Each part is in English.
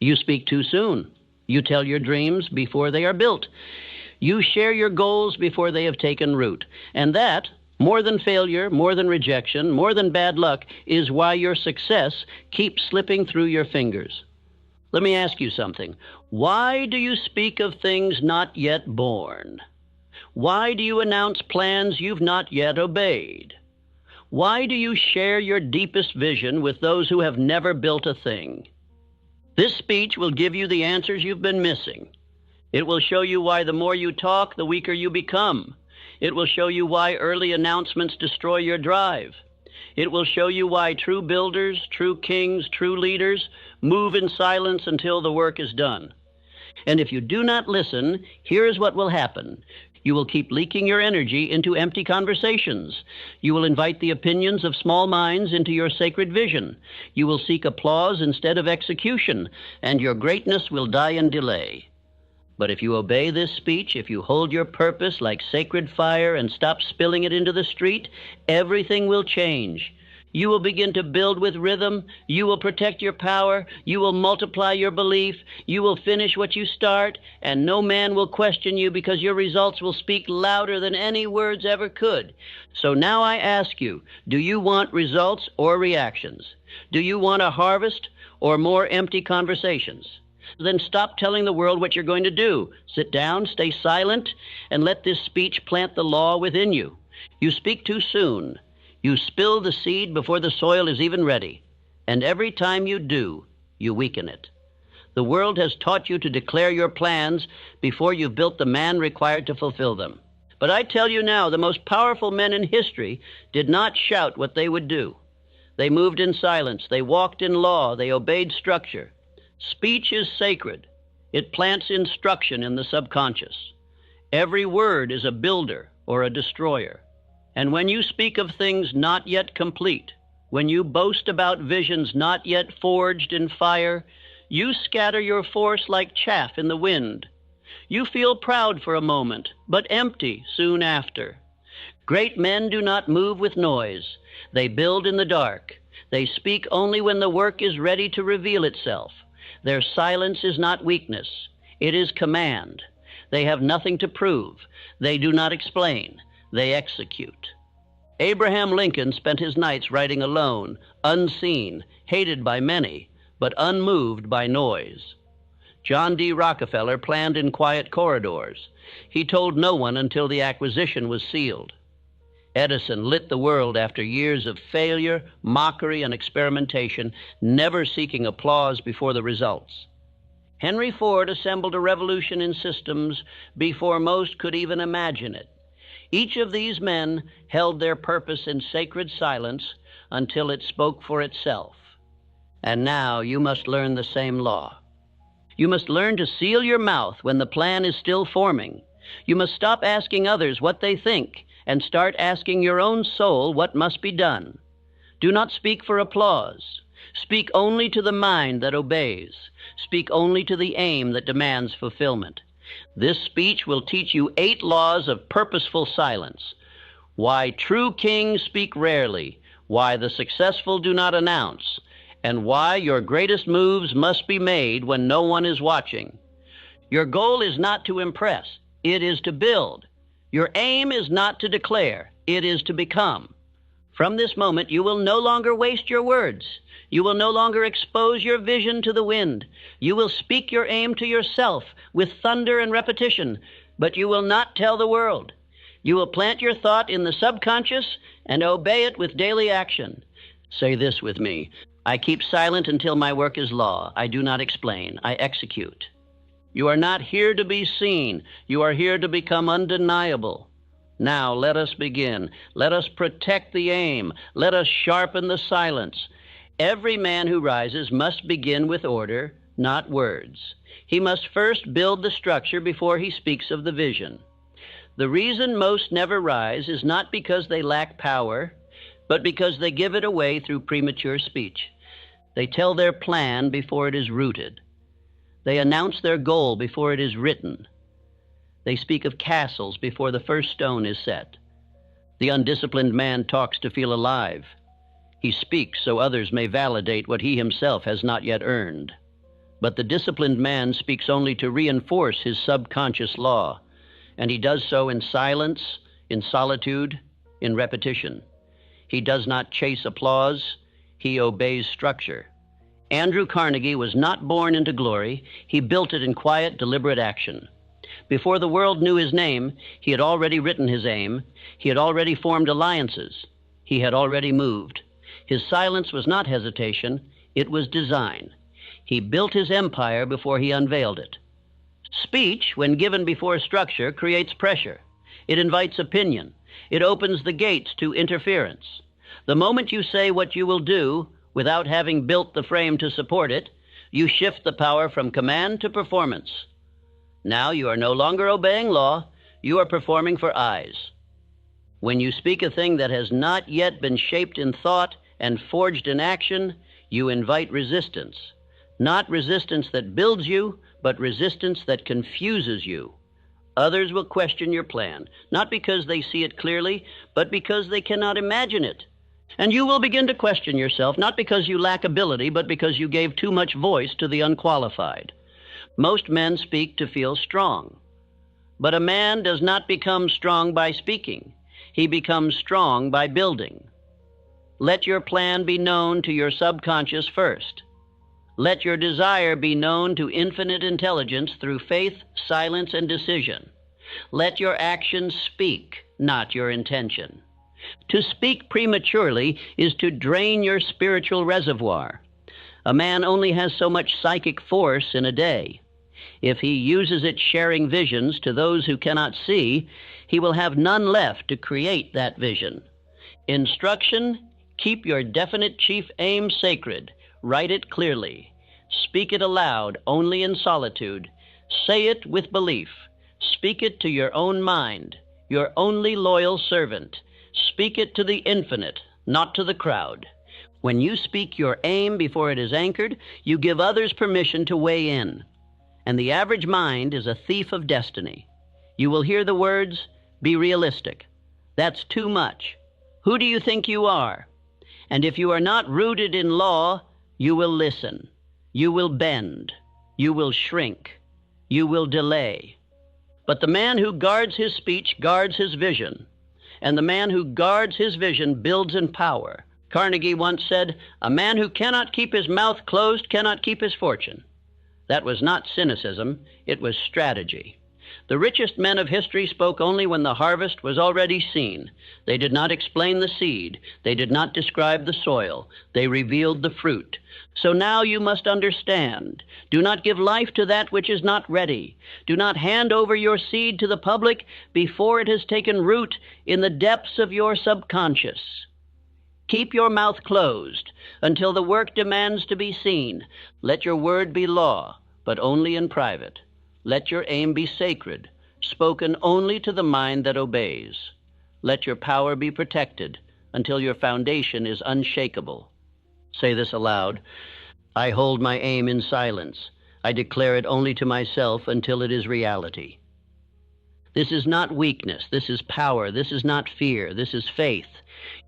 You speak too soon. You tell your dreams before they are built. You share your goals before they have taken root. And that, more than failure, more than rejection, more than bad luck, is why your success keeps slipping through your fingers. Let me ask you something. Why do you speak of things not yet born? Why do you announce plans you've not yet obeyed? Why do you share your deepest vision with those who have never built a thing? This speech will give you the answers you've been missing. It will show you why the more you talk, the weaker you become. It will show you why early announcements destroy your drive. It will show you why true builders, true kings, true leaders move in silence until the work is done. And if you do not listen, here is what will happen. You will keep leaking your energy into empty conversations. You will invite the opinions of small minds into your sacred vision. You will seek applause instead of execution, and your greatness will die in delay. But if you obey this speech, if you hold your purpose like sacred fire and stop spilling it into the street, everything will change. You will begin to build with rhythm. You will protect your power. You will multiply your belief. You will finish what you start, and no man will question you because your results will speak louder than any words ever could. So now I ask you, do you want results or reactions? Do you want a harvest or more empty conversations? Then stop telling the world what you're going to do. Sit down, stay silent, and let this speech plant the law within you. You speak too soon. You spill the seed before the soil is even ready, and every time you do, you weaken it. The world has taught you to declare your plans before you've built the man required to fulfill them. But I tell you now, the most powerful men in history did not shout what they would do. They moved in silence. They walked in law. They obeyed structure. Speech is sacred. It plants instruction in the subconscious. Every word is a builder or a destroyer. And when you speak of things not yet complete, when you boast about visions not yet forged in fire, you scatter your force like chaff in the wind. You feel proud for a moment, but empty soon after. Great men do not move with noise. They build in the dark. They speak only when the work is ready to reveal itself. Their silence is not weakness. It is command. They have nothing to prove. They do not explain. They execute. Abraham Lincoln spent his nights writing alone, unseen, hated by many, but unmoved by noise. John D. Rockefeller planned in quiet corridors. He told no one until the acquisition was sealed. Edison lit the world after years of failure, mockery, and experimentation, never seeking applause before the results. Henry Ford assembled a revolution in systems before most could even imagine it. Each of these men held their purpose in sacred silence until it spoke for itself. And now you must learn the same law. You must learn to seal your mouth when the plan is still forming. You must stop asking others what they think and start asking your own soul what must be done. Do not speak for applause. Speak only to the mind that obeys. Speak only to the aim that demands fulfillment. This speech will teach you 8 laws of purposeful silence. Why true kings speak rarely, why the successful do not announce, and why your greatest moves must be made when no one is watching. Your goal is not to impress, it is to build. Your aim is not to declare, it is to become. From this moment, you will no longer waste your words. You will no longer expose your vision to the wind. You will speak your aim to yourself with thunder and repetition, but you will not tell the world. You will plant your thought in the subconscious and obey it with daily action. Say this with me. I keep silent until my work is law. I do not explain. I execute. You are not here to be seen. You are here to become undeniable. Now let us begin. Let us protect the aim. Let us sharpen the silence. Every man who rises must begin with order, not words. He must first build the structure before he speaks of the vision. The reason most never rise is not because they lack power, but because they give it away through premature speech. They tell their plan before it is rooted. They announce their goal before it is written. They speak of castles before the first stone is set. The undisciplined man talks to feel alive. He speaks so others may validate what he himself has not yet earned. But the disciplined man speaks only to reinforce his subconscious law, and he does so in silence, in solitude, in repetition. He does not chase applause, he obeys structure. Andrew Carnegie was not born into glory, he built it in quiet, deliberate action. Before the world knew his name, he had already written his aim, he had already formed alliances, he had already moved. His silence was not hesitation, it was design. He built his empire before he unveiled it. Speech, when given before structure, creates pressure. It invites opinion. It opens the gates to interference. The moment you say what you will do without having built the frame to support it, you shift the power from command to performance. Now you are no longer obeying law, you are performing for eyes. When you speak a thing that has not yet been shaped in thought and forged in action, you invite resistance. Not resistance that builds you, but resistance that confuses you. Others will question your plan, not because they see it clearly, but because they cannot imagine it. And you will begin to question yourself, not because you lack ability, but because you gave too much voice to the unqualified. Most men speak to feel strong. But a man does not become strong by speaking. He becomes strong by building. Let your plan be known to your subconscious first. Let your desire be known to infinite intelligence through faith, silence, and decision. Let your actions speak, not your intention. To speak prematurely is to drain your spiritual reservoir. A man only has so much psychic force in a day. If he uses it sharing visions to those who cannot see, he will have none left to create that vision. Instruction: keep your definite chief aim sacred. Write it clearly. Speak it aloud, only in solitude. Say it with belief. Speak it to your own mind, your only loyal servant. Speak it to the infinite, not to the crowd. When you speak your aim before it is anchored, you give others permission to weigh in. And the average mind is a thief of destiny. You will hear the words, "Be realistic." That's too much. Who do you think you are? And if you are not rooted in law, you will listen. You will bend. You will shrink. You will delay. But the man who guards his speech guards his vision. And the man who guards his vision builds in power. Carnegie once said, "A man who cannot keep his mouth closed cannot keep his fortune." That was not cynicism, it was strategy. The richest men of history spoke only when the harvest was already seen. They did not explain the seed. They did not describe the soil. They revealed the fruit. So now you must understand. Do not give life to that which is not ready. Do not hand over your seed to the public before it has taken root in the depths of your subconscious. Keep your mouth closed until the work demands to be seen. Let your word be law, but only in private. Let your aim be sacred, spoken only to the mind that obeys. Let your power be protected until your foundation is unshakable. Say this aloud. I hold my aim in silence. I declare it only to myself until it is reality. This is not weakness. This is power. This is not fear. This is faith.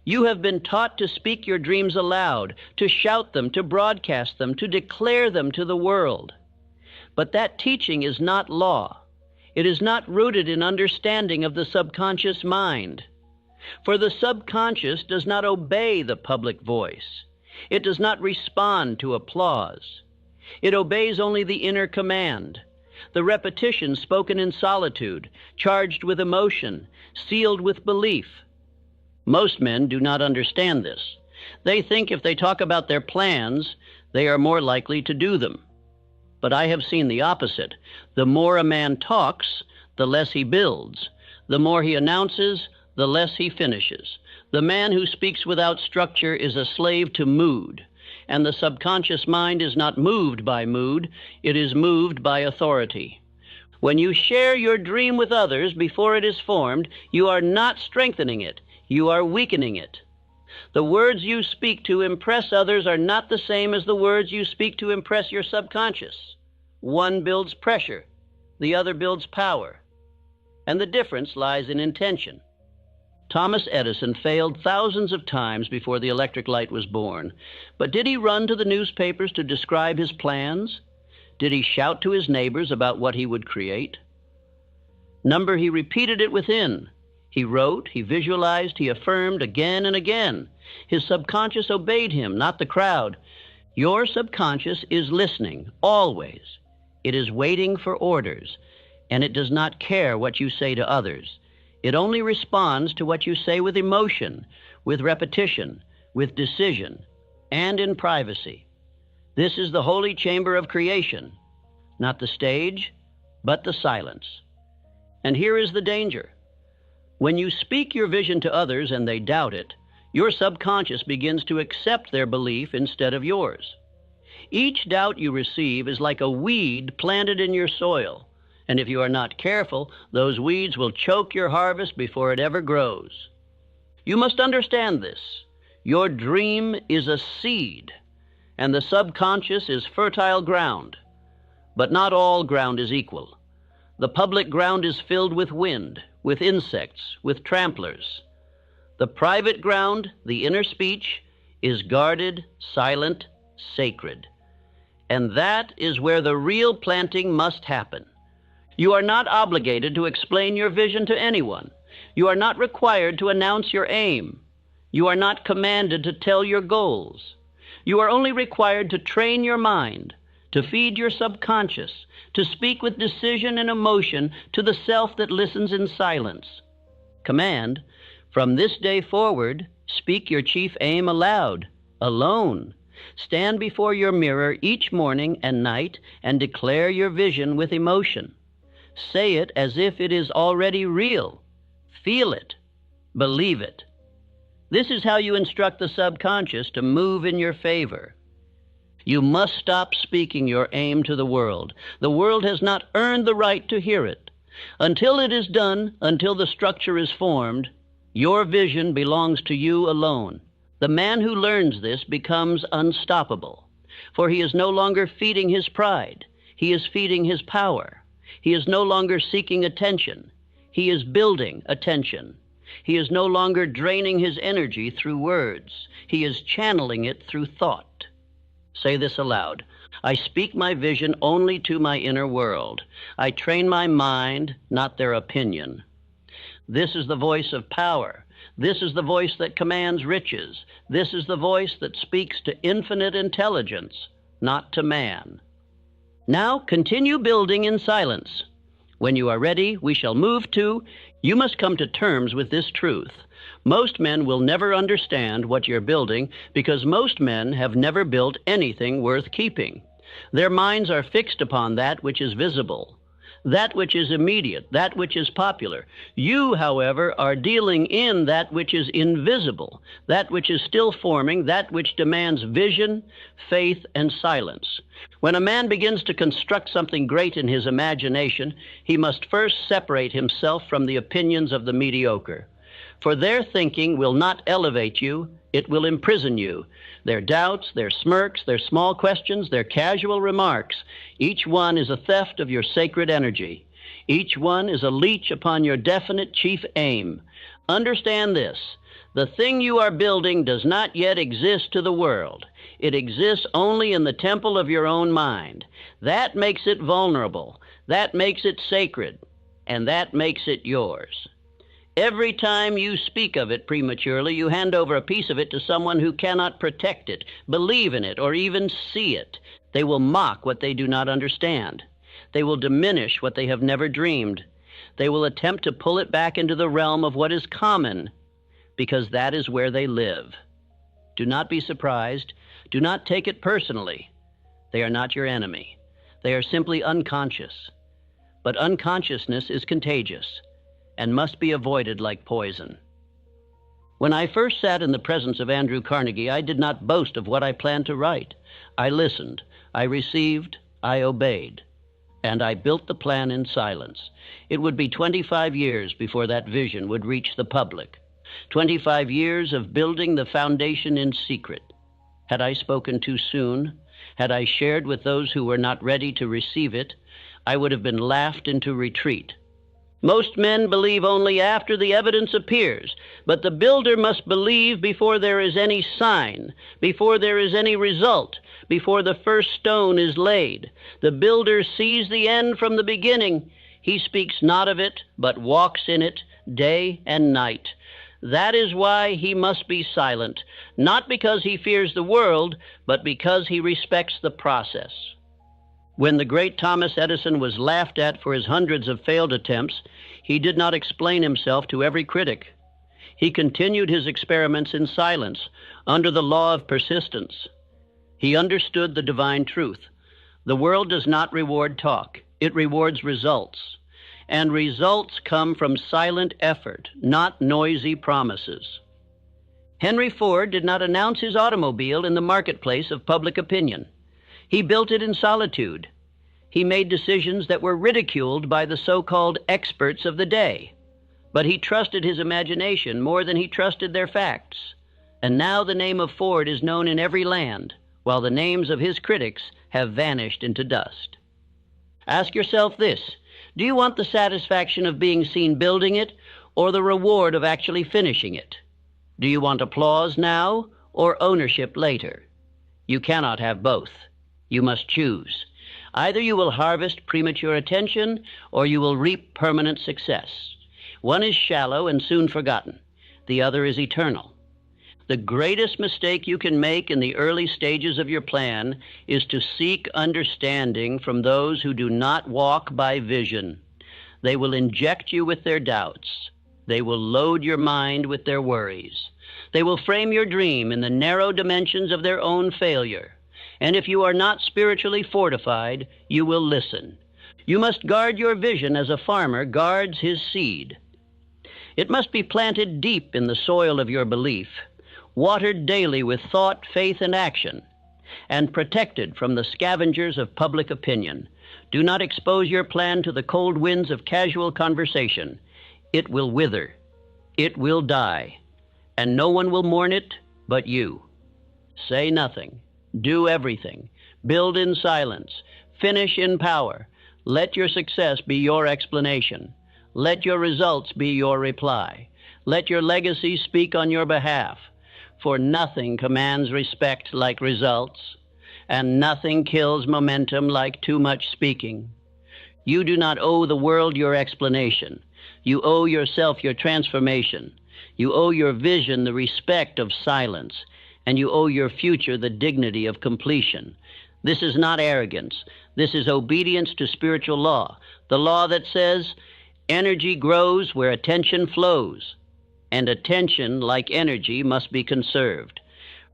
You have been taught to speak your dreams aloud, to shout them, to broadcast them, to declare them to the world. But that teaching is not law. It is not rooted in understanding of the subconscious mind. For the subconscious does not obey the public voice. It does not respond to applause. It obeys only the inner command, the repetition spoken in solitude, charged with emotion, sealed with belief. Most men do not understand this. They think if they talk about their plans, they are more likely to do them. But I have seen the opposite. The more a man talks, the less he builds. The more he announces, the less he finishes. The man who speaks without structure is a slave to mood, and the subconscious mind is not moved by mood, it is moved by authority. When you share your dream with others before it is formed, you are not strengthening it, you are weakening it. The words you speak to impress others are not the same as the words you speak to impress your subconscious. One builds pressure, the other builds power, and the difference lies in intention. Thomas Edison failed thousands of times before the electric light was born. But did he run to the newspapers to describe his plans? Did he shout to his neighbors about what he would create? Number, he repeated it within. He wrote, he visualized, he affirmed again and again. His subconscious obeyed him, not the crowd. Your subconscious is listening, always. It is waiting for orders, and it does not care what you say to others. It only responds to what you say with emotion, with repetition, with decision, and in privacy. This is the holy chamber of creation, not the stage, but the silence. And here is the danger. When you speak your vision to others and they doubt it, your subconscious begins to accept their belief instead of yours. Each doubt you receive is like a weed planted in your soil, and if you are not careful, those weeds will choke your harvest before it ever grows. You must understand this. Your dream is a seed, and the subconscious is fertile ground. But not all ground is equal. The public ground is filled with wind, with insects, with tramplers. The private ground, the inner speech, is guarded, silent, sacred. And that is where the real planting must happen. You are not obligated to explain your vision to anyone. You are not required to announce your aim. You are not commanded to tell your goals. You are only required to train your mind, to feed your subconscious, to speak with decision and emotion to the self that listens in silence. Command, from this day forward, speak your chief aim aloud, alone. Stand before your mirror each morning and night and declare your vision with emotion. Say it as if it is already real. Feel it. Believe it. This is how you instruct the subconscious to move in your favor. You must stop speaking your aim to the world. The world has not earned the right to hear it. Until it is done, until the structure is formed, your vision belongs to you alone. The man who learns this becomes unstoppable, for he is no longer feeding his pride. He is feeding his power. He is no longer seeking attention. He is building attention. He is no longer draining his energy through words. He is channeling it through thought. Say this aloud. I speak my vision only to my inner world. I train my mind, not their opinion. This is the voice of power. This is the voice that commands riches. This is the voice that speaks to infinite intelligence, not to man. Now continue building in silence. When you are ready, we shall move to, you must come to terms with this truth. Most men will never understand what you're building because most men have never built anything worth keeping. Their minds are fixed upon that which is visible, that which is immediate, that which is popular. You, however, are dealing in that which is invisible, that which is still forming, that which demands vision, faith, and silence. When a man begins to construct something great in his imagination, he must first separate himself from the opinions of the mediocre. For their thinking will not elevate you, it will imprison you. Their doubts, their smirks, their small questions, their casual remarks, each one is a theft of your sacred energy. Each one is a leech upon your definite chief aim. Understand this. The thing you are building does not yet exist to the world. It exists only in the temple of your own mind. That makes it vulnerable. That makes it sacred. And that makes it yours. Every time you speak of it prematurely, you hand over a piece of it to someone who cannot protect it, believe in it, or even see it. They will mock what they do not understand. They will diminish what they have never dreamed. They will attempt to pull it back into the realm of what is common, because that is where they live. Do not be surprised. Do not take it personally. They are not your enemy. They are simply unconscious. But unconsciousness is contagious and must be avoided like poison. When I first sat in the presence of Andrew Carnegie, I did not boast of what I planned to write. I listened, I received, I obeyed, and I built the plan in silence. It would be 25 years before that vision would reach the public. 25 years of building the foundation in secret. Had I spoken too soon, had I shared with those who were not ready to receive it, I would have been laughed into retreat. Most men believe only after the evidence appears, but the builder must believe before there is any sign, before there is any result, before the first stone is laid. The builder sees the end from the beginning. He speaks not of it, but walks in it day and night. That is why he must be silent, not because he fears the world, but because he respects the process. When the great Thomas Edison was laughed at for his hundreds of failed attempts, he did not explain himself to every critic. He continued his experiments in silence, under the law of persistence. He understood the divine truth. The world does not reward talk. It rewards results. And results come from silent effort, not noisy promises. Henry Ford did not announce his automobile in the marketplace of public opinion. He built it in solitude. He made decisions that were ridiculed by the so-called experts of the day. But he trusted his imagination more than he trusted their facts. And now the name of Ford is known in every land, while the names of his critics have vanished into dust. Ask yourself this: do you want the satisfaction of being seen building it, or the reward of actually finishing it? Do you want applause now, or ownership later? You cannot have both. You must choose. Either you will harvest premature attention, or you will reap permanent success. One is shallow and soon forgotten. The other is eternal. The greatest mistake you can make in the early stages of your plan is to seek understanding from those who do not walk by vision. They will inject you with their doubts. They will load your mind with their worries. They will frame your dream in the narrow dimensions of their own failure. And if you are not spiritually fortified, you will listen. You must guard your vision as a farmer guards his seed. It must be planted deep in the soil of your belief, watered daily with thought, faith, and action, and protected from the scavengers of public opinion. Do not expose your plan to the cold winds of casual conversation. It will wither. It will die. And no one will mourn it but you. Say nothing. Do everything. Build in silence. Finish in power. Let your success be your explanation. Let your results be your reply. Let your legacy speak on your behalf. For nothing commands respect like results, and nothing kills momentum like too much speaking. You do not owe the world your explanation. You owe yourself your transformation. You owe your vision the respect of silence, and you owe your future the dignity of completion. This is not arrogance. This is obedience to spiritual law, the law that says energy grows where attention flows. And attention, like energy, must be conserved.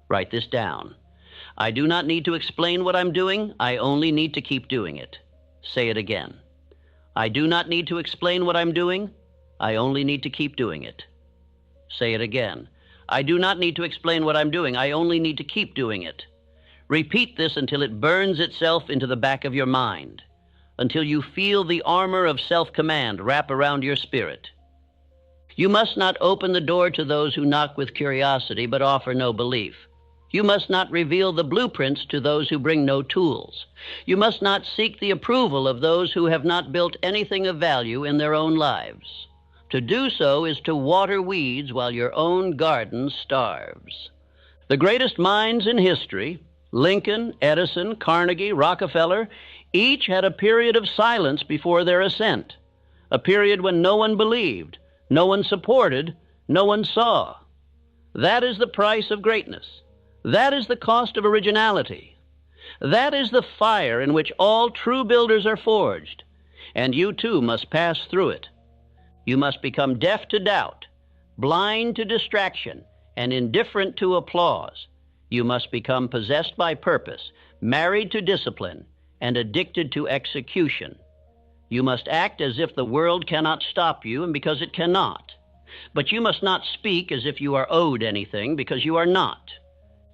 Write this down. I do not need to explain what I'm doing. I only need to keep doing it. Say it again. I do not need to explain what I'm doing. I only need to keep doing it. Say it again. I do not need to explain what I'm doing. I only need to keep doing it. Repeat this until it burns itself into the back of your mind, until you feel the armor of self-command wrap around your spirit. You must not open the door to those who knock with curiosity but offer no belief. You must not reveal the blueprints to those who bring no tools. You must not seek the approval of those who have not built anything of value in their own lives. To do so is to water weeds while your own garden starves. The greatest minds in history, Lincoln, Edison, Carnegie, Rockefeller, each had a period of silence before their ascent, a period when no one believed, no one supported, no one saw. That is the price of greatness. That is the cost of originality. That is the fire in which all true builders are forged, and you too must pass through it. You must become deaf to doubt, blind to distraction, and indifferent to applause. You must become possessed by purpose, married to discipline, and addicted to execution. You must act as if the world cannot stop you, and because it cannot. But you must not speak as if you are owed anything, because you are not.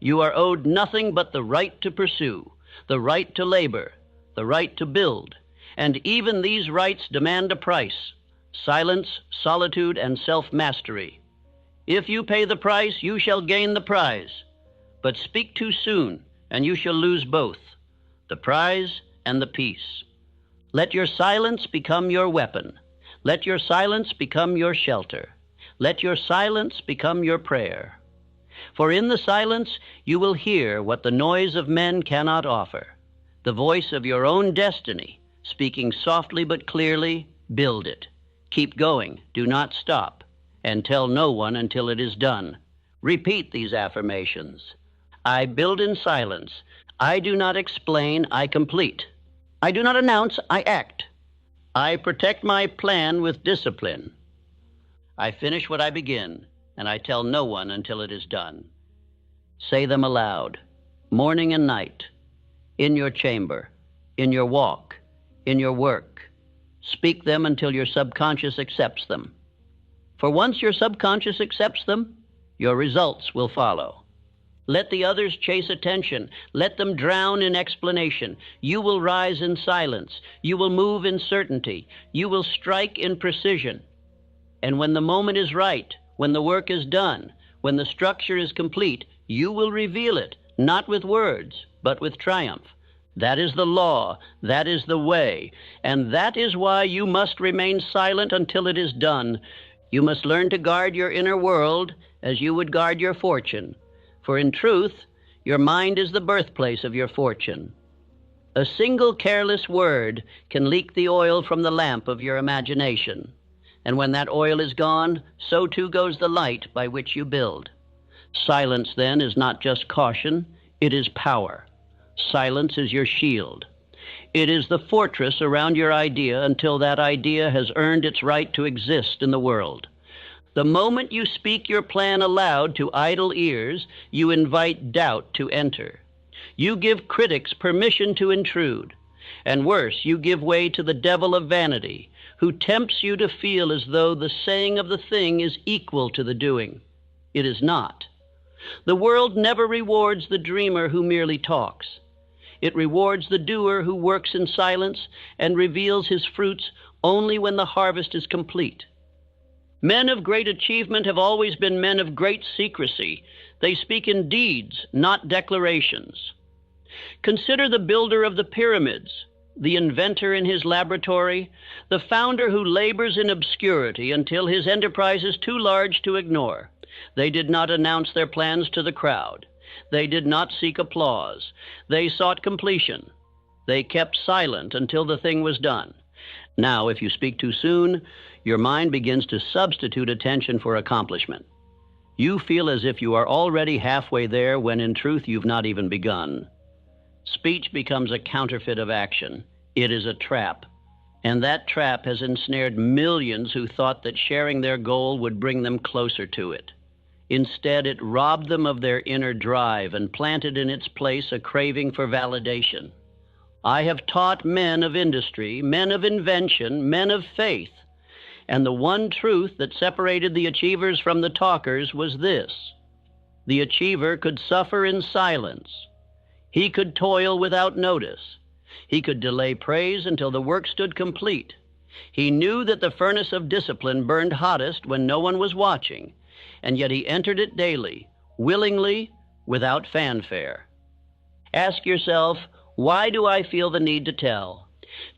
You are owed nothing but the right to pursue, the right to labor, the right to build. And even these rights demand a price: silence, solitude, and self-mastery. If you pay the price, you shall gain the prize. But speak too soon, and you shall lose both, the prize and the peace. Let your silence become your weapon. Let your silence become your shelter. Let your silence become your prayer. For in the silence you will hear what the noise of men cannot offer, the voice of your own destiny, speaking softly but clearly. Build it. Keep going. Do not stop. And tell no one until it is done. Repeat these affirmations. I build in silence. I do not explain, I complete. I do not announce, I act. I protect my plan with discipline. I finish what I begin, and I tell no one until it is done. Say them aloud, morning and night, in your chamber, in your walk, in your work. Speak them until your subconscious accepts them. For once your subconscious accepts them, your results will follow. Let the others chase attention. Let them drown in explanation. You will rise in silence. You will move in certainty. You will strike in precision. And when the moment is right, when the work is done, when the structure is complete, you will reveal it, not with words, but with triumph. That is the law. That is the way. And that is why you must remain silent until it is done. You must learn to guard your inner world as you would guard your fortune. For in truth, your mind is the birthplace of your fortune. A single careless word can leak the oil from the lamp of your imagination. And when that oil is gone, so too goes the light by which you build. Silence, then, is not just caution, it is power. Silence is your shield. It is the fortress around your idea until that idea has earned its right to exist in the world. The moment you speak your plan aloud to idle ears, you invite doubt to enter. You give critics permission to intrude. And worse, you give way to the devil of vanity, who tempts you to feel as though the saying of the thing is equal to the doing. It is not. The world never rewards the dreamer who merely talks. It rewards the doer who works in silence and reveals his fruits only when the harvest is complete. Men of great achievement have always been men of great secrecy. They speak in deeds, not declarations. Consider the builder of the pyramids, the inventor in his laboratory, the founder who labors in obscurity until his enterprise is too large to ignore. They did not announce their plans to the crowd. They did not seek applause. They sought completion. They kept silent until the thing was done. Now, if you speak too soon, your mind begins to substitute attention for accomplishment. You feel as if you are already halfway there when in truth you've not even begun. Speech becomes a counterfeit of action. It is a trap. And that trap has ensnared millions who thought that sharing their goal would bring them closer to it. Instead, it robbed them of their inner drive and planted in its place a craving for validation. I have taught men of industry, men of invention, men of faith, and the one truth that separated the achievers from the talkers was this: the achiever could suffer in silence. He could toil without notice. He could delay praise until the work stood complete. He knew that the furnace of discipline burned hottest when no one was watching, and yet he entered it daily, willingly, without fanfare. Ask yourself, why do I feel the need to tell?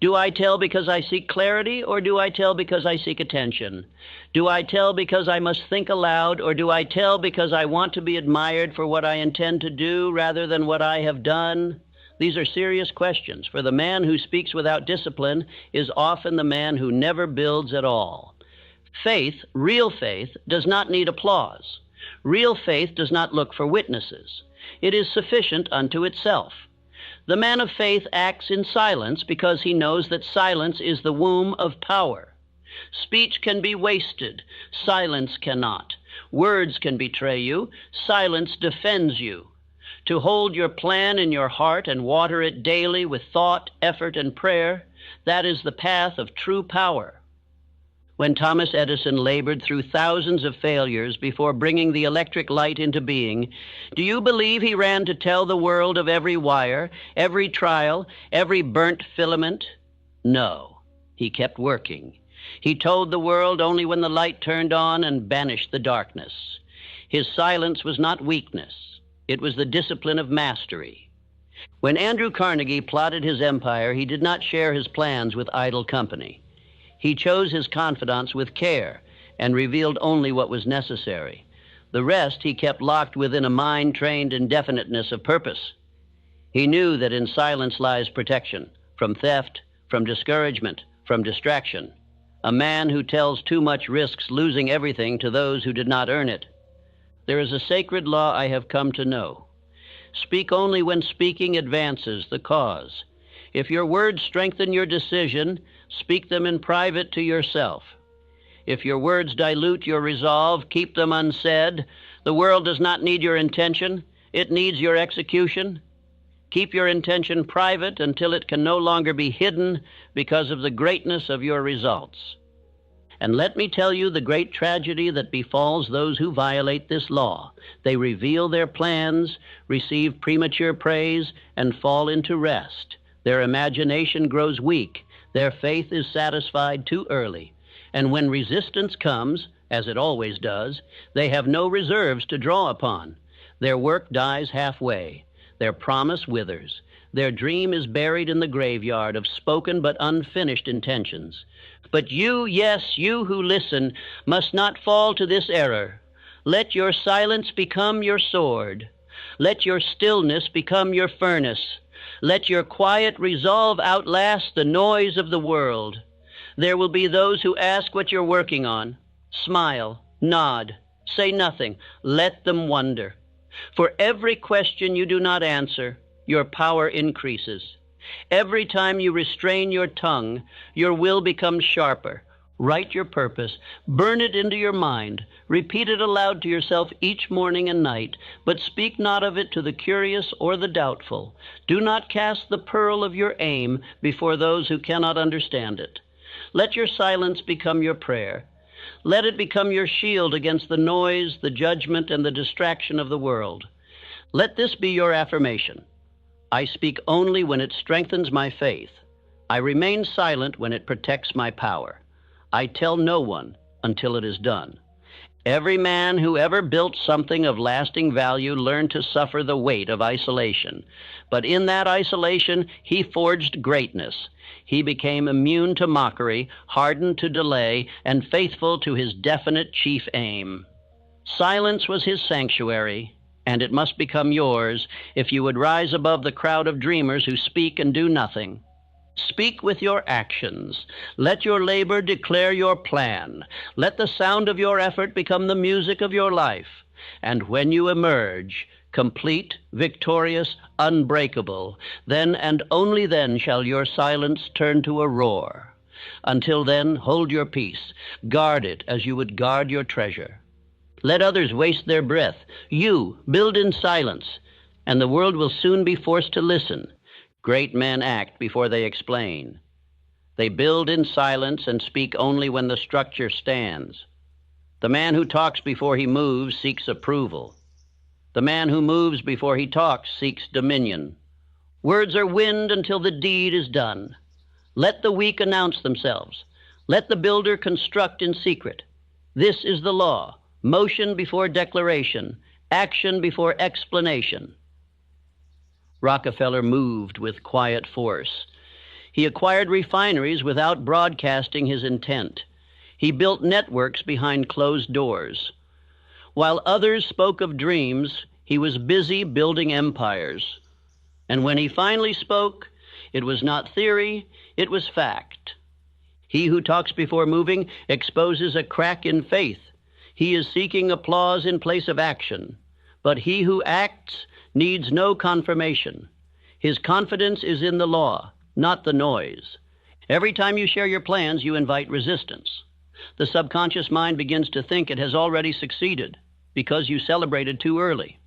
Do I tell because I seek clarity, or do I tell because I seek attention? Do I tell because I must think aloud, or do I tell because I want to be admired for what I intend to do rather than what I have done? These are serious questions, for the man who speaks without discipline is often the man who never builds at all. Faith, real faith, does not need applause. Real faith does not look for witnesses. It is sufficient unto itself. The man of faith acts in silence because he knows that silence is the womb of power. Speech can be wasted. Silence cannot. Words can betray you. Silence defends you. To hold your plan in your heart and water it daily with thought, effort, and prayer, that is the path of true power. When Thomas Edison labored through thousands of failures before bringing the electric light into being, do you believe he ran to tell the world of every wire, every trial, every burnt filament? No, he kept working. He told the world only when the light turned on and banished the darkness. His silence was not weakness. It was the discipline of mastery. When Andrew Carnegie plotted his empire, he did not share his plans with idle company. He chose his confidants with care and revealed only what was necessary. The rest he kept locked within a mind trained in definiteness of purpose. He knew that in silence lies protection from theft, from discouragement, from distraction. A man who tells too much risks losing everything to those who did not earn it. There is a sacred law I have come to know. Speak only when speaking advances the cause. If your words strengthen your decision, speak them in private to yourself. If your words dilute your resolve, keep them unsaid. The world does not need your intention, it needs your execution. Keep your intention private until it can no longer be hidden because of the greatness of your results. And let me tell you the great tragedy that befalls those who violate this law. They reveal their plans, receive premature praise, and fall into rest. Their imagination grows weak. Their faith is satisfied too early. And when resistance comes, as it always does, they have no reserves to draw upon. Their work dies halfway. Their promise withers. Their dream is buried in the graveyard of spoken but unfinished intentions. But you, yes, you who listen, must not fall to this error. Let your silence become your sword. Let your stillness become your furnace. Let your quiet resolve outlast the noise of the world. There will be those who ask what you're working on. Smile, nod, say nothing. Let them wonder. For every question you do not answer, your power increases. Every time you restrain your tongue, your will becomes sharper. Write your purpose, burn it into your mind, repeat it aloud to yourself each morning and night, but speak not of it to the curious or the doubtful. Do not cast the pearl of your aim before those who cannot understand it. Let your silence become your prayer. Let it become your shield against the noise, the judgment, and the distraction of the world. Let this be your affirmation. I speak only when it strengthens my faith. I remain silent when it protects my power. I tell no one until it is done. Every man who ever built something of lasting value learned to suffer the weight of isolation. But in that isolation, he forged greatness. He became immune to mockery, hardened to delay, and faithful to his definite chief aim. Silence was his sanctuary, and it must become yours if you would rise above the crowd of dreamers who speak and do nothing. Speak with your actions. Let your labor declare your plan. Let the sound of your effort become the music of your life. And when you emerge, complete, victorious, unbreakable, then and only then shall your silence turn to a roar. Until then, hold your peace. Guard it as you would guard your treasure. Let others waste their breath. You build in silence, and the world will soon be forced to listen. Great men act before they explain. They build in silence and speak only when the structure stands. The man who talks before he moves seeks approval. The man who moves before he talks seeks dominion. Words are wind until the deed is done. Let the weak announce themselves. Let the builder construct in secret. This is the law. Motion before declaration. Action before explanation. Rockefeller moved with quiet force. He acquired refineries without broadcasting his intent. He built networks behind closed doors. While others spoke of dreams, he was busy building empires. And when he finally spoke, it was not theory, it was fact. He who talks before moving exposes a crack in faith. He is seeking applause in place of action. But he who acts needs no confirmation. His confidence is in the law, not the noise. Every time you share your plans, you invite resistance. The subconscious mind begins to think it has already succeeded because you celebrated too early.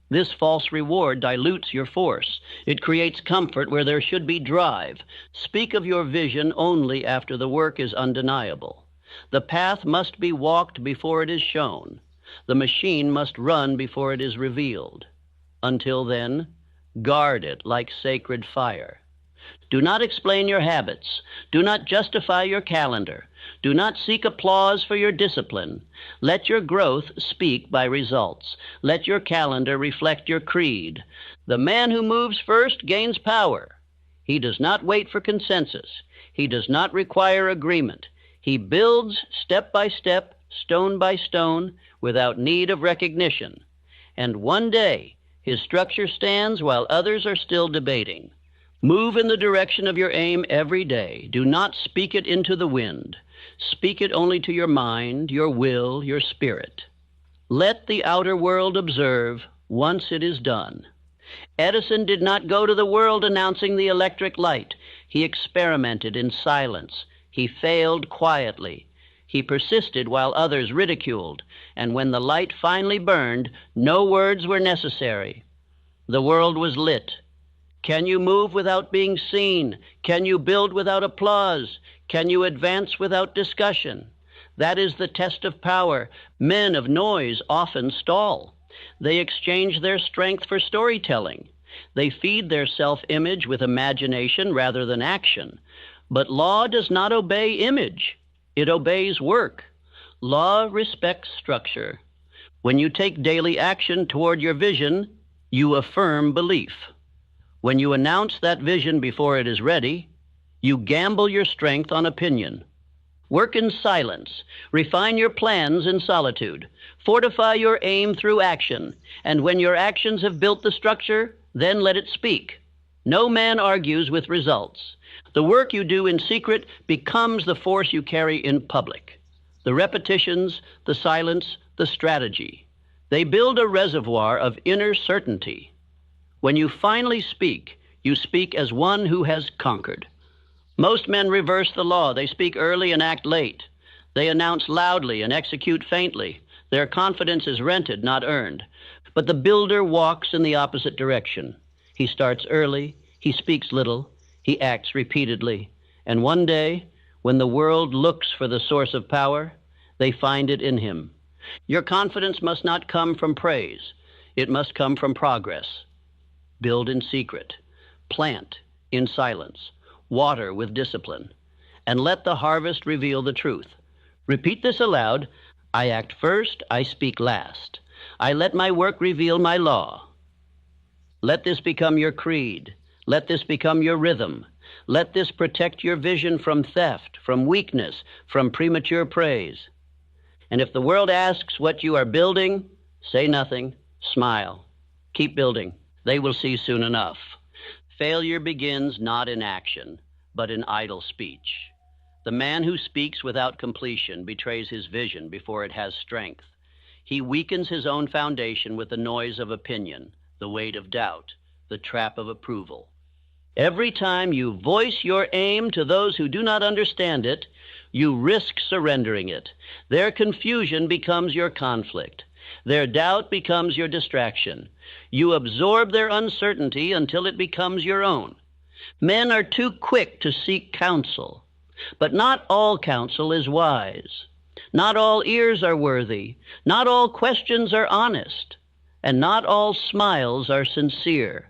This false reward dilutes your force. It creates comfort where there should be drive. Speak of your vision only after the work is undeniable. The path must be walked before it is shown. The machine must run before it is revealed. Until then, guard it like sacred fire. Do not explain your habits. Do not justify your calendar. Do not seek applause for your discipline. Let your growth speak by results. Let your calendar reflect your creed. The man who moves first gains power. He does not wait for consensus. He does not require agreement. He builds step by step, stone by stone, without need of recognition. And one day, his structure stands while others are still debating. Move in the direction of your aim every day. Do not speak it into the wind. Speak it only to your mind, your will, your spirit. Let the outer world observe once it is done. Edison did not go to the world announcing the electric light. He experimented in silence. He failed quietly. He persisted while others ridiculed, and when the light finally burned, no words were necessary. The world was lit. Can you move without being seen? Can you build without applause? Can you advance without discussion? That is the test of power. Men of noise often stall. They exchange their strength for storytelling. They feed their self-image with imagination rather than action. But law does not obey image. It obeys work. Law respects structure. When you take daily action toward your vision, you affirm belief. When you announce that vision before it is ready, you gamble your strength on opinion. Work in silence. Refine your plans in solitude. Fortify your aim through action. And when your actions have built the structure, then let it speak. No man argues with results. The work you do in secret becomes the force you carry in public. The repetitions, the silence, the strategy. They build a reservoir of inner certainty. When you finally speak, you speak as one who has conquered. Most men reverse the law. They speak early and act late. They announce loudly and execute faintly. Their confidence is rented, not earned. But the builder walks in the opposite direction. He starts early, he speaks little, he acts repeatedly. And one day, when the world looks for the source of power, they find it in him. Your confidence must not come from praise. It must come from progress. Build in secret. Plant in silence. Water with discipline. And let the harvest reveal the truth. Repeat this aloud. I act first, I speak last. I let my work reveal my law. Let this become your creed. Let this become your rhythm. Let this protect your vision from theft, from weakness, from premature praise. And if the world asks what you are building, say nothing, smile. Keep building. They will see soon enough. Failure begins not in action, but in idle speech. The man who speaks without completion betrays his vision before it has strength. He weakens his own foundation with the noise of opinion, the weight of doubt, the trap of approval. Every time you voice your aim to those who do not understand it, you risk surrendering it. Their confusion becomes your conflict. Their doubt becomes your distraction. You absorb their uncertainty until it becomes your own. Men are too quick to seek counsel, but not all counsel is wise. Not all ears are worthy. Not all questions are honest. And not all smiles are sincere.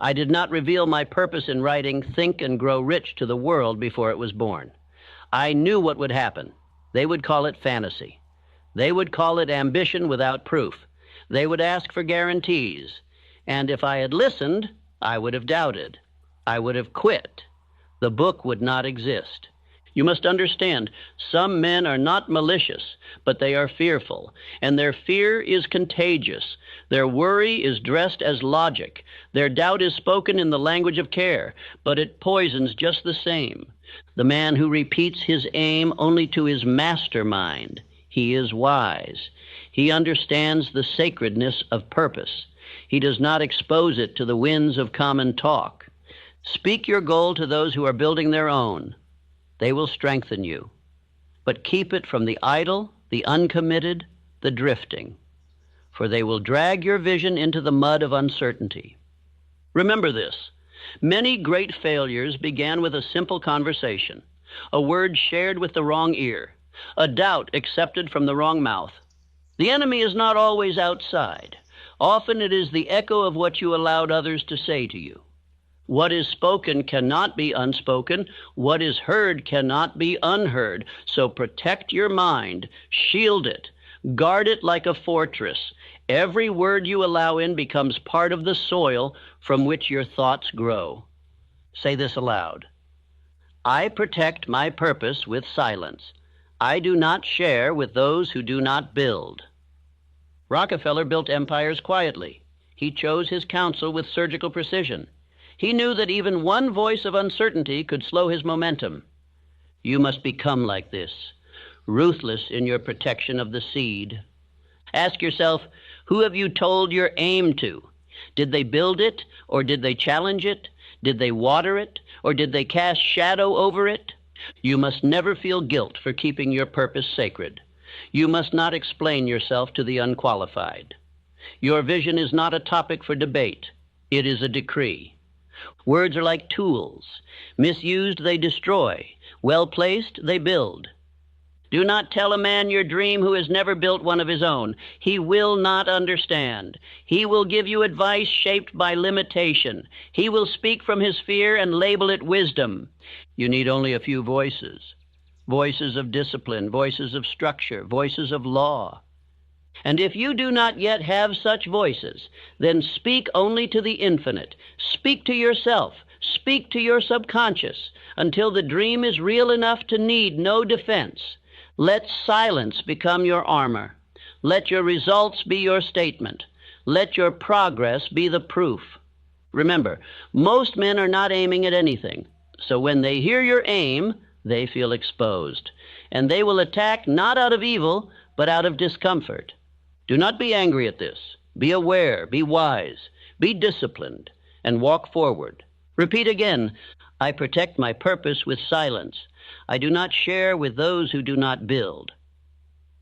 I did not reveal my purpose in writing Think and Grow Rich to the world before it was born. I knew what would happen. They would call it fantasy. They would call it ambition without proof. They would ask for guarantees. And if I had listened, I would have doubted. I would have quit. The book would not exist. You must understand, some men are not malicious, but they are fearful, and their fear is contagious. Their worry is dressed as logic. Their doubt is spoken in the language of care, but it poisons just the same. The man who repeats his aim only to his mastermind, he is wise. He understands the sacredness of purpose. He does not expose it to the winds of common talk. Speak your goal to those who are building their own. They will strengthen you. But keep it from the idle, the uncommitted, the drifting, for they will drag your vision into the mud of uncertainty. Remember this. Many great failures began with a simple conversation, a word shared with the wrong ear, a doubt accepted from the wrong mouth. The enemy is not always outside. Often it is the echo of what you allowed others to say to you. What is spoken cannot be unspoken. What is heard cannot be unheard. So protect your mind, shield it, guard it like a fortress. Every word you allow in becomes part of the soil from which your thoughts grow. Say this aloud. I protect my purpose with silence. I do not share with those who do not build. Rockefeller built empires quietly. He chose his counsel with surgical precision. He knew that even one voice of uncertainty could slow his momentum. You must become like this, ruthless in your protection of the seed. Ask yourself, who have you told your aim to? Did they build it, or did they challenge it? Did they water it, or did they cast shadow over it? You must never feel guilt for keeping your purpose sacred. You must not explain yourself to the unqualified. Your vision is not a topic for debate. It is a decree. Words are like tools. Misused, they destroy. Well placed, they build. Do not tell a man your dream who has never built one of his own. He will not understand. He will give you advice shaped by limitation. He will speak from his fear and label it wisdom. You need only a few voices. Voices of discipline, voices of structure, voices of law. And if you do not yet have such voices, then speak only to the infinite. Speak to yourself. Speak to your subconscious until the dream is real enough to need no defense. Let silence become your armor. Let your results be your statement. Let your progress be the proof. Remember, most men are not aiming at anything. So when they hear your aim, they feel exposed. And they will attack not out of evil, but out of discomfort. Do not be angry at this. Be aware, be wise, be disciplined, and walk forward. Repeat again, I protect my purpose with silence. I do not share with those who do not build.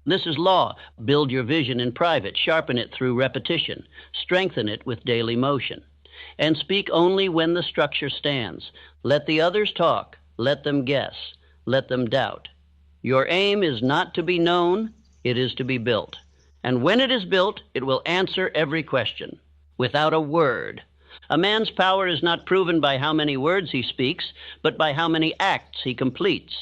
This is law. Build your vision in private. Sharpen it through repetition. Strengthen it with daily motion. And speak only when the structure stands. Let the others talk. Let them guess. Let them doubt. Your aim is not to be known. It is to be built. And when it is built, it will answer every question, without a word. A man's power is not proven by how many words he speaks, but by how many acts he completes.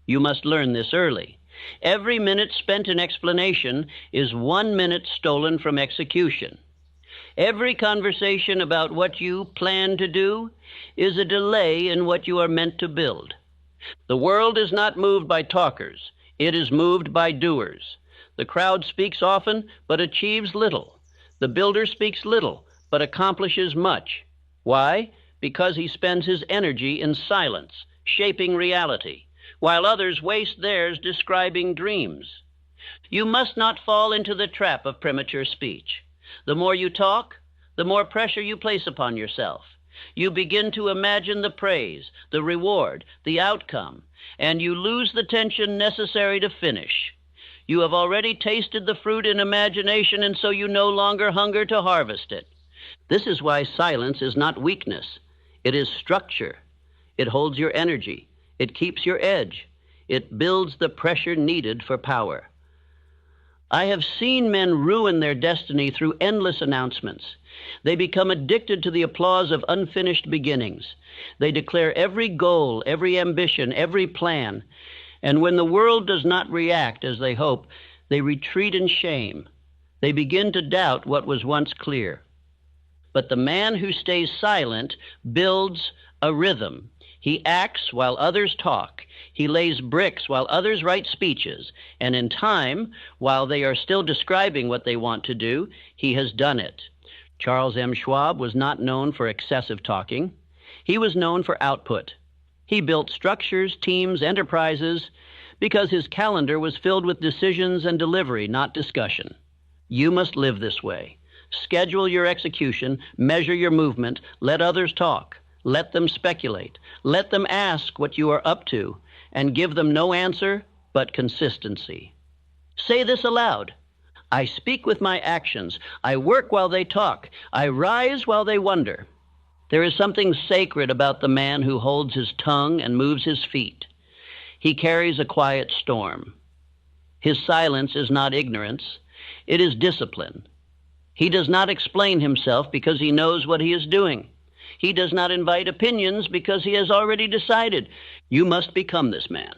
You must learn this early. Every minute spent in explanation is 1 minute stolen from execution. Every conversation about what you plan to do is a delay in what you are meant to build. The world is not moved by talkers. It is moved by doers. The crowd speaks often, but achieves little. The builder speaks little, but accomplishes much. Why? Because he spends his energy in silence, shaping reality, while others waste theirs describing dreams. You must not fall into the trap of premature speech. The more you talk, the more pressure you place upon yourself. You begin to imagine the praise, the reward, the outcome, and you lose the tension necessary to finish. You have already tasted the fruit in imagination, and so you no longer hunger to harvest it. This is why silence is not weakness. It is structure. It holds your energy. It keeps your edge. It builds the pressure needed for power. I have seen men ruin their destiny through endless announcements. They become addicted to the applause of unfinished beginnings. They declare every goal, every ambition, every plan. And when the world does not react as they hope, they retreat in shame. They begin to doubt what was once clear. But the man who stays silent builds a rhythm. He acts while others talk. He lays bricks while others write speeches. And in time, while they are still describing what they want to do, he has done it. Charles M. Schwab was not known for excessive talking. He was known for output. He built structures, teams, enterprises, because his calendar was filled with decisions and delivery, not discussion. You must live this way. Schedule your execution, measure your movement, let others talk, let them speculate, let them ask what you are up to, and give them no answer but consistency. Say this aloud. I speak with my actions. I work while they talk. I rise while they wonder. There is something sacred about the man who holds his tongue and moves his feet. He carries a quiet storm. His silence is not ignorance. It is discipline. He does not explain himself because he knows what he is doing. He does not invite opinions because he has already decided. You must become this man.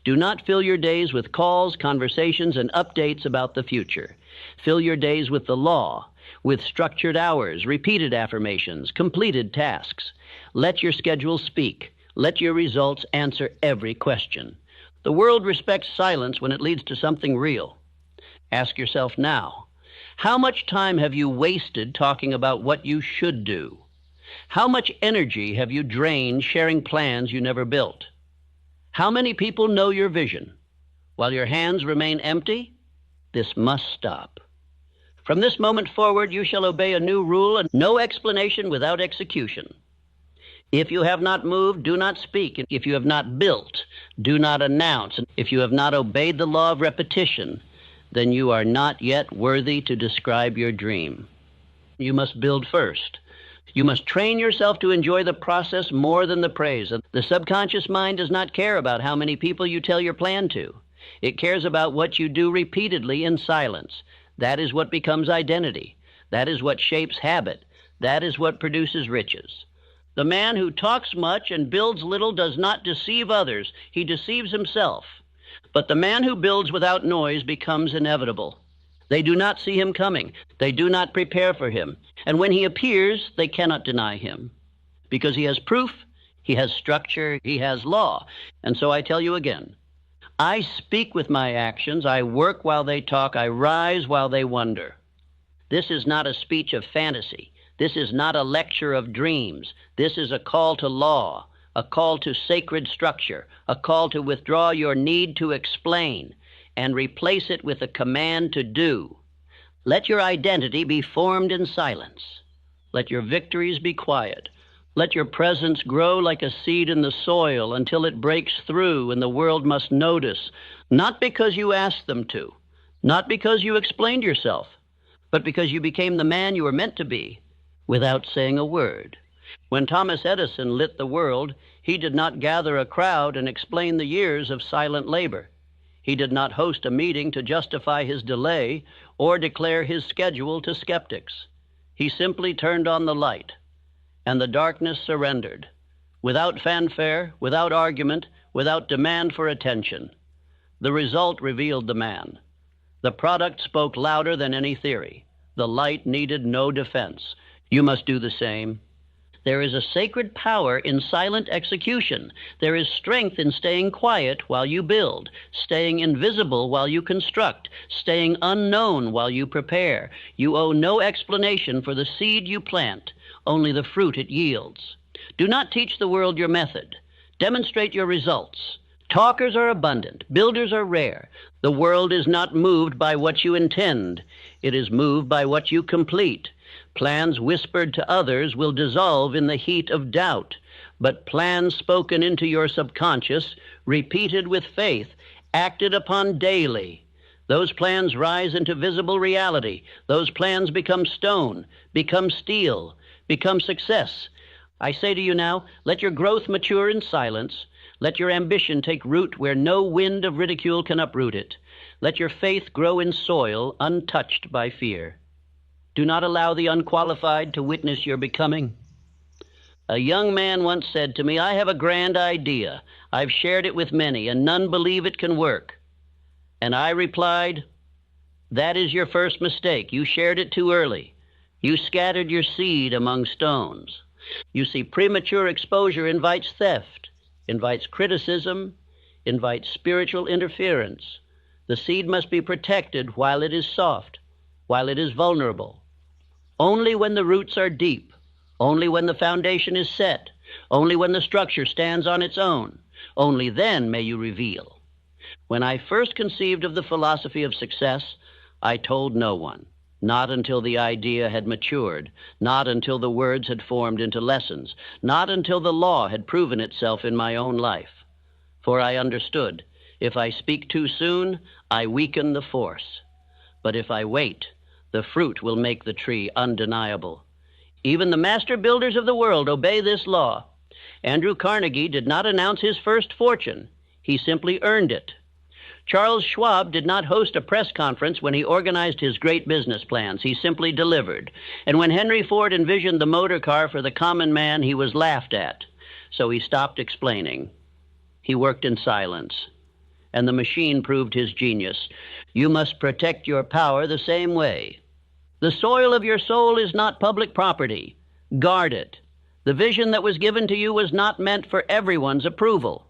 Do not fill your days with calls, conversations, and updates about the future. Fill your days with the law, with structured hours, repeated affirmations, completed tasks. Let your schedule speak. Let your results answer every question. The world respects silence when it leads to something real. Ask yourself now, how much time have you wasted talking about what you should do? How much energy have you drained sharing plans you never built? How many people know your vision? While your hands remain empty, this must stop. From this moment forward, you shall obey a new rule, and no explanation without execution. If you have not moved, do not speak. If you have not built, do not announce. If you have not obeyed the law of repetition, then you are not yet worthy to describe your dream. You must build first. You must train yourself to enjoy the process more than the praise. The subconscious mind does not care about how many people you tell your plan to. It cares about what you do repeatedly in silence. That is what becomes identity. That is what shapes habit. That is what produces riches. The man who talks much and builds little does not deceive others. He deceives himself. But the man who builds without noise becomes inevitable. They do not see him coming. They do not prepare for him. And when he appears, they cannot deny him. Because he has proof, he has structure, he has law. And so I tell you again, I speak with my actions, I work while they talk, I rise while they wonder. This is not a speech of fantasy. This is not a lecture of dreams. This is a call to law, a call to sacred structure, a call to withdraw your need to explain and replace it with a command to do. Let your identity be formed in silence. Let your victories be quiet. Let your presence grow like a seed in the soil until it breaks through and the world must notice, not because you asked them to, not because you explained yourself, but because you became the man you were meant to be without saying a word. When Thomas Edison lit the world, he did not gather a crowd and explain the years of silent labor. He did not host a meeting to justify his delay or declare his schedule to skeptics. He simply turned on the light, and the darkness surrendered, without fanfare, without argument, without demand for attention. The result revealed the man. The product spoke louder than any theory. The light needed no defense. You must do the same. There is a sacred power in silent execution. There is strength in staying quiet while you build, staying invisible while you construct, staying unknown while you prepare. You owe no explanation for the seed you plant, only the fruit it yields. Do not teach the world your method. Demonstrate your results. Talkers are abundant. Builders are rare. The world is not moved by what you intend. It is moved by what you complete. Plans whispered to others will dissolve in the heat of doubt, but plans spoken into your subconscious, repeated with faith, acted upon daily. Those plans rise into visible reality. Those plans become stone, become steel, become success. I say to you now, let your growth mature in silence. Let your ambition take root where no wind of ridicule can uproot it. Let your faith grow in soil untouched by fear. Do not allow the unqualified to witness your becoming. A young man once said to me, I have a grand idea. I've shared it with many, and none believe it can work. And I replied, that is your first mistake. You shared it too early. You scattered your seed among stones. You see, premature exposure invites theft, invites criticism, invites spiritual interference. The seed must be protected while it is soft, while it is vulnerable. Only when the roots are deep, only when the foundation is set, only when the structure stands on its own, only then may you reveal. When I first conceived of the philosophy of success, I told no one, not until the idea had matured, not until the words had formed into lessons, not until the law had proven itself in my own life. For I understood, if I speak too soon, I weaken the force. But if I wait, the fruit will make the tree undeniable. Even the master builders of the world obey this law. Andrew Carnegie did not announce his first fortune. He simply earned it. Charles Schwab did not host a press conference when he organized his great business plans. He simply delivered. And when Henry Ford envisioned the motor car for the common man, he was laughed at. So he stopped explaining. He worked in silence. And the machine proved his genius. You must protect your power the same way. The soil of your soul is not public property. Guard it. The vision that was given to you was not meant for everyone's approval.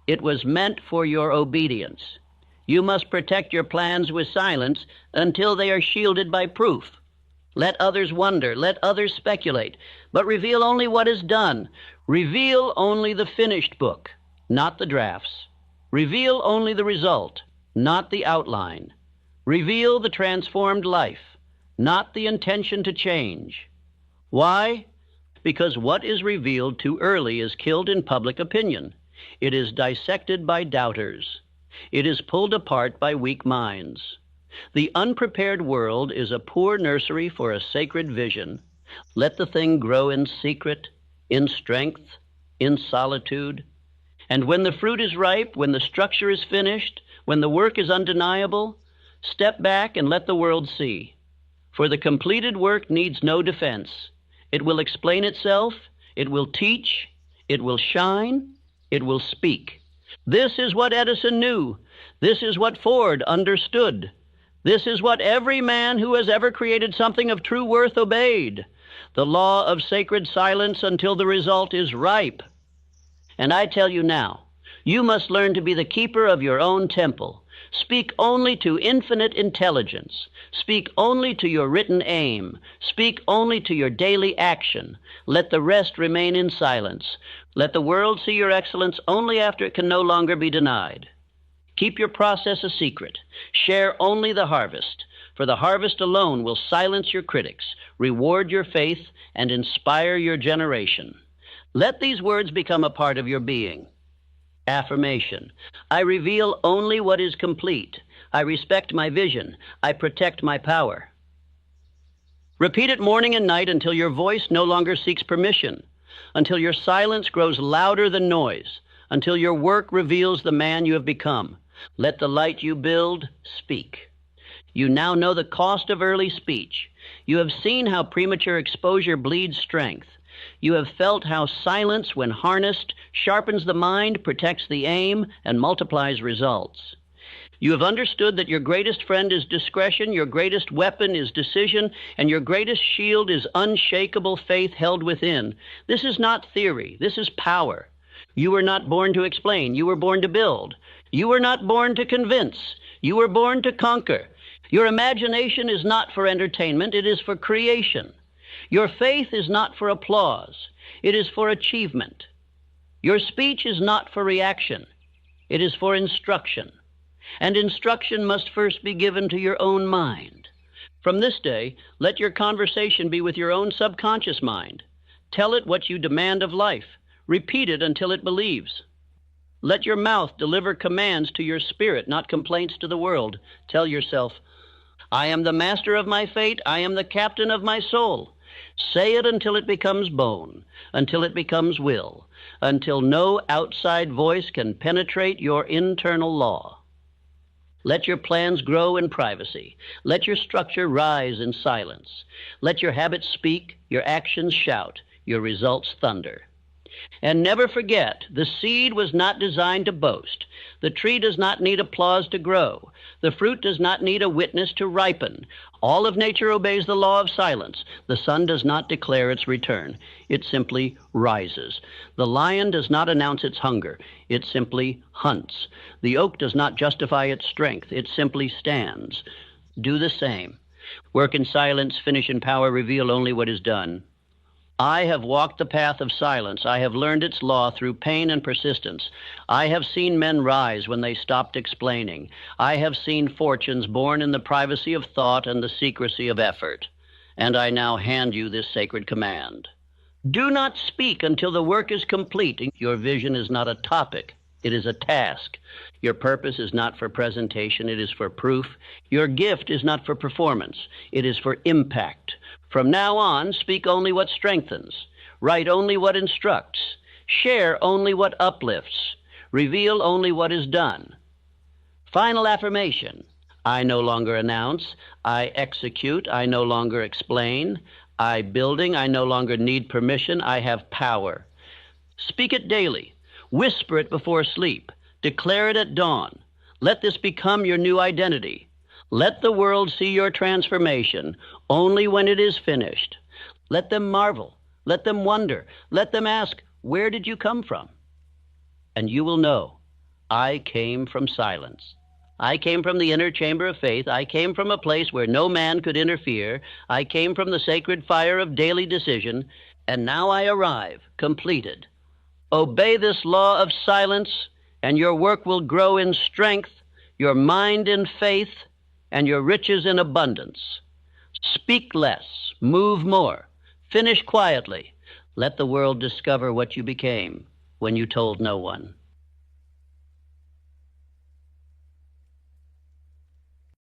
It was meant for your obedience. You must protect your plans with silence until they are shielded by proof. Let others wonder, let others speculate, but reveal only what is done. Reveal only the finished book, not the drafts. Reveal only the result, not the outline. Reveal the transformed life, not the intention to change. Why? Because what is revealed too early is killed in public opinion. It is dissected by doubters. It is pulled apart by weak minds. The unprepared world is a poor nursery for a sacred vision. Let the thing grow in secret, in strength, in solitude. And when the fruit is ripe, when the structure is finished, when the work is undeniable, step back and let the world see. For the completed work needs no defense. It will explain itself, it will teach, it will shine, it will speak. This is what Edison knew. This is what Ford understood. This is what every man who has ever created something of true worth obeyed. The law of sacred silence until the result is ripe. And I tell you now, you must learn to be the keeper of your own temple. Speak only to infinite intelligence. Speak only to your written aim. Speak only to your daily action. Let the rest remain in silence. Let the world see your excellence only after it can no longer be denied. Keep your process a secret. Share only the harvest, for the harvest alone will silence your critics, reward your faith, and inspire your generation. Let these words become a part of your being. Affirmation. I reveal only what is complete. I respect my vision. I protect my power. Repeat it morning and night until your voice no longer seeks permission, until your silence grows louder than noise, until your work reveals the man you have become. Let the light you build speak. You now know the cost of early speech. You have seen how premature exposure bleeds strength. You have felt how silence, when harnessed, sharpens the mind, protects the aim, and multiplies results. You have understood that your greatest friend is discretion, your greatest weapon is decision, and your greatest shield is unshakable faith held within. This is not theory. This is power. You were not born to explain. You were born to build. You were not born to convince. You were born to conquer. Your imagination is not for entertainment. It is for creation. Your faith is not for applause. It is for achievement. Your speech is not for reaction. It is for instruction. And instruction must first be given to your own mind. From this day, let your conversation be with your own subconscious mind. Tell it what you demand of life. Repeat it until it believes. Let your mouth deliver commands to your spirit, not complaints to the world. Tell yourself, I am the master of my fate. I am the captain of my soul. Say it until it becomes bone, until it becomes will, until no outside voice can penetrate your internal law. Let your plans grow in privacy. Let your structure rise in silence. Let your habits speak, your actions shout, your results thunder. And never forget, the seed was not designed to boast. The tree does not need applause to grow. The fruit does not need a witness to ripen. All of nature obeys the law of silence. The sun does not declare its return. It simply rises. The lion does not announce its hunger. It simply hunts. The oak does not justify its strength. It simply stands. Do the same. Work in silence, finish in power, reveal only what is done. I have walked the path of silence. I have learned its law through pain and persistence. I have seen men rise when they stopped explaining. I have seen fortunes born in the privacy of thought and the secrecy of effort. And I now hand you this sacred command. Do not speak until the work is complete. Your vision is not a topic. It is a task. Your purpose is not for presentation. It is for proof. Your gift is not for performance. It is for impact. From now on, speak only what strengthens. Write only what instructs. Share only what uplifts. Reveal only what is done. Final affirmation. I no longer announce. I execute. I no longer explain. I building. I no longer need permission. I have power. Speak it daily. Whisper it before sleep. Declare it at dawn. Let this become your new identity. Let the world see your transformation only when it is finished. Let them marvel. Let them wonder. Let them ask, where did you come from? And you will know I came from silence. I came from the inner chamber of faith. I came from a place where no man could interfere. I came from the sacred fire of daily decision, and now I arrive, completed. Obey this law of silence, and your work will grow in strength, your mind in faith, and your riches in abundance. Speak less, move more, finish quietly. Let the world discover what you became when you told no one.